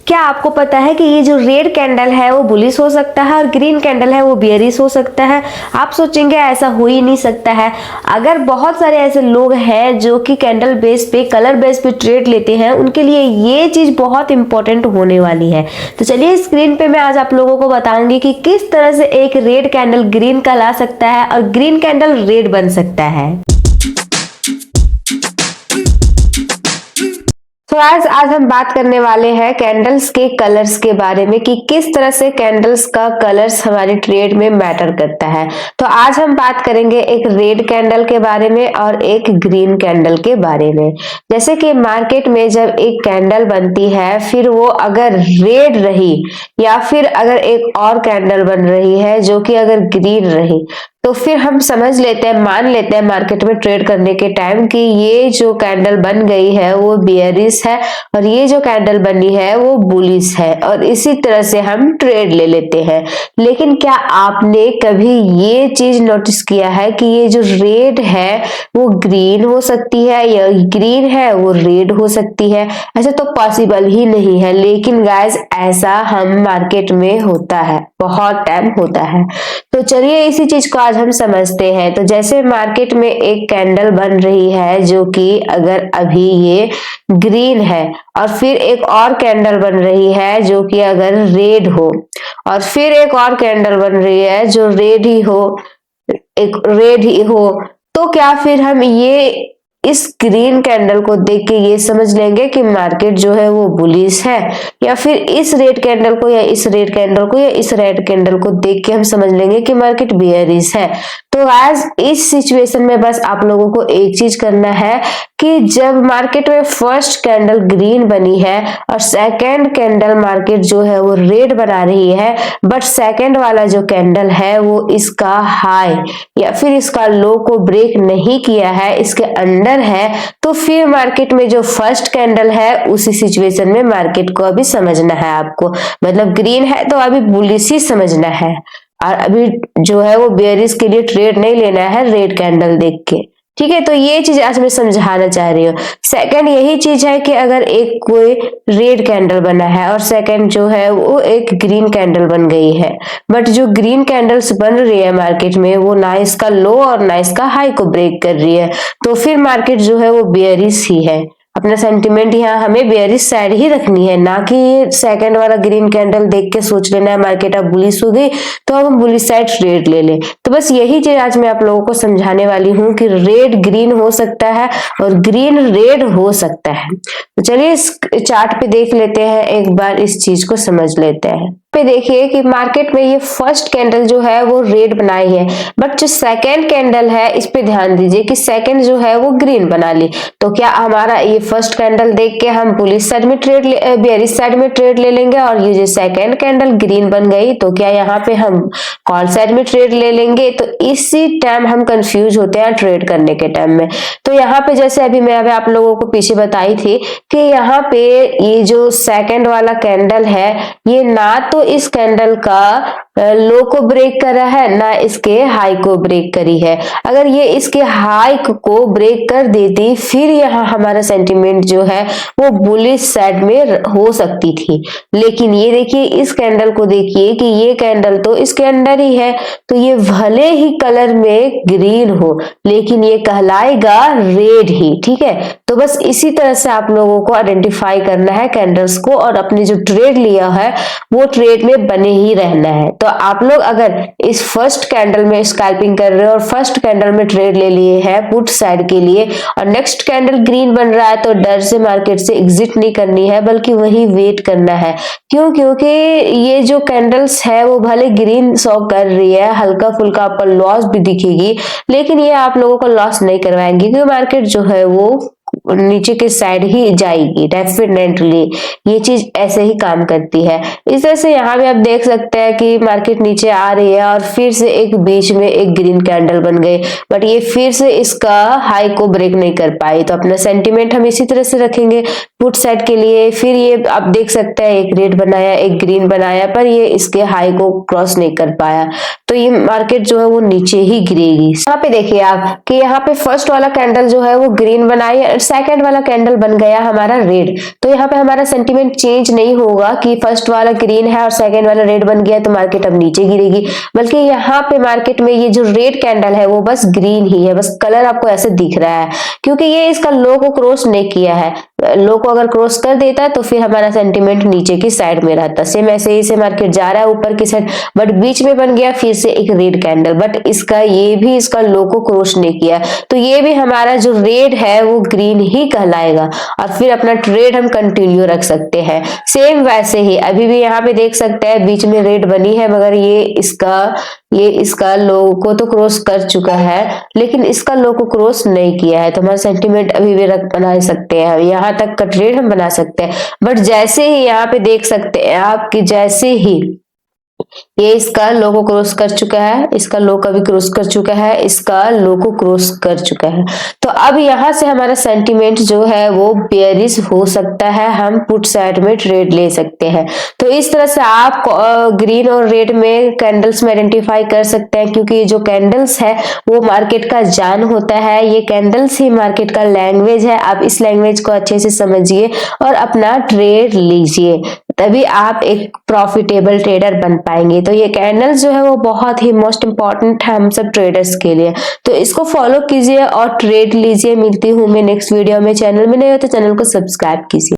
क्या आपको पता है कि ये जो रेड कैंडल है वो बुलिश हो सकता है और ग्रीन कैंडल है वो बेयरिश हो सकता है? आप सोचेंगे ऐसा हो ही नहीं सकता है। अगर बहुत सारे ऐसे लोग हैं जो कि कैंडल बेस पे, कलर बेस पे ट्रेड लेते हैं, उनके लिए ये चीज बहुत इंपॉर्टेंट होने वाली है। तो चलिए स्क्रीन पे मैं आज आप लोगों को बताऊंगी कि किस तरह से एक रेड कैंडल ग्रीन का ला सकता है और ग्रीन कैंडल रेड बन सकता है। तो आज हम बात करने वाले हैं कैंडल्स के कलर्स के बारे में कि किस तरह से कैंडल्स का कलर्स हमारे ट्रेड में मैटर करता है। तो आज हम बात करेंगे एक रेड कैंडल के बारे में और एक ग्रीन कैंडल के बारे में। जैसे कि मार्केट में जब एक कैंडल बनती है, फिर वो अगर रेड रही या फिर अगर एक और कैंडल बन रही है जो कि अगर ग्रीन रही, तो फिर हम समझ लेते हैं, मान लेते हैं मार्केट में ट्रेड करने के टाइम कि ये जो कैंडल बन गई है वो बेयरिश है और ये जो कैंडल बनी है वो बुलिश है, और इसी तरह से हम ट्रेड ले लेते हैं। लेकिन क्या आपने कभी ये चीज नोटिस किया है कि ये जो रेड है वो ग्रीन हो सकती है या ग्रीन है वो रेड हो सकती है? ऐसा तो पॉसिबल ही नहीं है, लेकिन गाइस ऐसा हम मार्केट में होता है, बहुत टाइम होता है। तो चलिए इसी चीज को आज हम समझते हैं। तो जैसे मार्केट में एक कैंडल बन रही है जो कि अगर अभी ये ग्रीन है, और फिर एक और कैंडल बन रही है जो कि अगर रेड हो, और फिर एक और कैंडल बन रही है जो रेड ही हो, एक रेड ही हो, तो क्या फिर हम ये इस ग्रीन कैंडल को देख के ये समझ लेंगे कि मार्केट जो है वो बुलिश है, या फिर इस रेड कैंडल को या इस रेड कैंडल को या इस रेड कैंडल को देख के हम समझ लेंगे कि मार्केट बेयरिश है? तो आज इस सिचुएशन में बस आप लोगों को एक चीज करना है कि जब मार्केट में फर्स्ट कैंडल ग्रीन बनी है और सेकंड कैंडल मार्केट जो है वो रेड बना रही है, बट सेकंड वाला जो कैंडल है वो इसका हाई या फिर इसका लो को ब्रेक नहीं किया है, इसके अंडर है, तो फिर मार्केट में जो फर्स्ट कैंडल है उसी सिचुएशन में मार्केट को अभी समझना है आपको। मतलब ग्रीन है तो अभी बुलिश ही समझना है, और अभी जो है वो बेयरिश के लिए ट्रेड नहीं लेना है रेड कैंडल देख के। ठीक है, तो ये चीज आज मैं समझाना चाह रही हूँ। सेकंड यही चीज है कि अगर एक कोई रेड कैंडल बना है और सेकंड जो है वो एक ग्रीन कैंडल बन गई है, बट जो ग्रीन कैंडल्स बन रही है मार्केट में वो ना इसका लो और ना इसका हाई को ब्रेक कर रही है, तो फिर मार्केट जो है वो बेयरिश ही है। अपना सेंटिमेंट यहाँ हमें बेयरिश साइड ही रखनी है, ना कि सेकंड वाला ग्रीन कैंडल देख के सोच लेना है मार्केट अब बुलिश हो गई तो हम बुलिश साइड ट्रेड ले लें। तो बस यही चीज आज मैं आप लोगों को समझाने वाली हूँ कि रेड ग्रीन हो सकता है और ग्रीन रेड हो सकता है। तो चलिए इस चार्ट पे देख लेते हैं, एक बार इस चीज को समझ लेते हैं। पे देखिए कि मार्केट में ये फर्स्ट कैंडल जो है वो रेड बनाई है, बट जो सेकंड कैंडल है इस पे ध्यान दीजिए कि सेकंड जो है वो ग्रीन बना ली। तो क्या हमारा ये फर्स्ट कैंडल देख के हम बुलिश साइड में ट्रेड बेयरिश साइड में ट्रेड ले लेंगे, और ये जो सेकंड कैंडल ग्रीन बन गई तो क्या यहाँ पे हम कॉल साइड में ट्रेड ले लेंगे? तो इसी टाइम हम कंफ्यूज होते हैं ट्रेड करने के टाइम में। तो यहाँ पे जैसे अभी मैं आप लोगों को पीछे बताई थी कि यहाँ पे ये जो सेकंड वाला कैंडल है ये ना तो इस कैंडल का लो को ब्रेक कर रहा है ना इसके हाई को ब्रेक करी है। अगर ये इसके हाई को ब्रेक कर देती फिर यहाँ हमारा सेंटीमेंट जो है वो बुलिश साइड में हो सकती थी। लेकिन ये देखिए इस कैंडल को देखिए कि ये कैंडल तो इसके अंदर ही है, तो ये भले ही कलर में ग्रीन हो लेकिन ये कहलाएगा रेड ही। ठीक है, तो बस इसी तरह से आप लोगों को आइडेंटिफाई करना है कैंडल्स को, और अपने जो ट्रेड लिया है वो ट्रेड में बने ही रहना है। तो आप लोग अगर इस फर्स्ट कैंडल में स्कैल्पिंग कर रहे हो और फर्स्ट कैंडल में ट्रेड ले लिए हैं पुट साइड के लिए, और नेक्स्ट कैंडल ग्रीन बन रहा है, तो डर से मार्केट से एग्जिट नहीं करनी है बल्कि वही वेट करना है। क्यों? क्योंकि ये जो कैंडल्स है वो भले ग्रीन शो कर रही है, हल्का फुल्का आपको लॉस भी दिखेगी, लेकिन ये आप लोगों को लॉस नहीं करवाएंगे क्योंकि मार्केट जो है वो नीचे के साइड ही जाएगी डेफिनेटली। ये चीज ऐसे ही काम करती है। इस तरह से यहाँ भी आप देख सकते हैं कि मार्केट नीचे आ रही है और फिर से एक बीच में एक ग्रीन कैंडल बन गई, बट ये फिर से इसका हाई को ब्रेक नहीं कर पाई। तो अपना सेंटीमेंट हम इसी तरह से रखेंगे पुट साइड के लिए। फिर ये आप देख सकते हैं एक रेड बनाया एक ग्रीन बनाया, पर ये इसके हाई को क्रॉस नहीं कर पाया, तो ये मार्केट जो है वो नीचे ही गिरेगी। यहाँ पे देखिए आप कि यहाँ पे फर्स्ट वाला कैंडल जो है वो ग्रीन बनाई सेकंड वाला कैंडल बन गया हमारा रेड, तो यहाँ पे हमारा सेंटीमेंट चेंज नहीं होगा कि फर्स्ट वाला ग्रीन है और सेकंड वाला रेड बन गया तो मार्केट अब नीचे गिरेगी, बल्कि यहाँ पे मार्केट में ये जो रेड कैंडल है वो बस ग्रीन ही है, बस कलर आपको ऐसे दिख रहा है क्योंकि ये इसका लो को क्रॉस नहीं किया है। लो को अगर क्रॉस कर देता है तो फिर हमारा सेंटीमेंट नीचे की साइड में रहता, सेम ऐसे ही से मार्केट जा रहा है ऊपर की साइड, बट बीच में बन गया फिर से एक रेड कैंडल, बट इसका ये भी इसका लो को क्रॉस नहीं किया, तो ये भी हमारा जो रेड है वो ग्रीन ही कहलाएगा और फिर अपना ट्रेड हम कंटिन्यू रख सकते हैं। सेम वैसे ही अभी भी यहाँ पे देख सकते हैं बीच में रेड बनी है, मगर ये इसका लो को तो क्रॉस कर चुका है लेकिन इसका लो को क्रॉस नहीं किया है, तो हमारा सेंटीमेंट अभी भी बना सकते हैं, यहाँ तक का ट्रेड हम बना सकते हैं। बट जैसे ही यहाँ पे देख सकते हैं आप कि जैसे ही ये इसका लो को क्रॉस कर चुका है, इसका लो का भी क्रॉस कर चुका है, इसका लो को क्रॉस कर चुका है, तो अब यहाँ से हमारा सेंटीमेंट जो है वो बेयरिश हो सकता है, हम पुट साइड में ट्रेड ले सकते हैं। तो इस तरह से आप ग्रीन और रेड में कैंडल्स में आइडेंटिफाई कर सकते हैं, क्योंकि जो कैंडल्स है वो मार्केट का जान होता है, ये कैंडल्स ही मार्केट का लैंग्वेज है। आप इस लैंग्वेज को अच्छे से समझिए और अपना ट्रेड लीजिए, तभी आप एक प्रॉफिटेबल ट्रेडर बन पाएंगे। तो ये कैंडल्स जो है वो बहुत ही मोस्ट इंपॉर्टेंट है हम सब ट्रेडर्स के लिए, तो इसको फॉलो कीजिए और ट्रेड लीजिए। मिलती हूँ मैं नेक्स्ट वीडियो में। चैनल में नए हो तो चैनल को सब्सक्राइब कीजिए।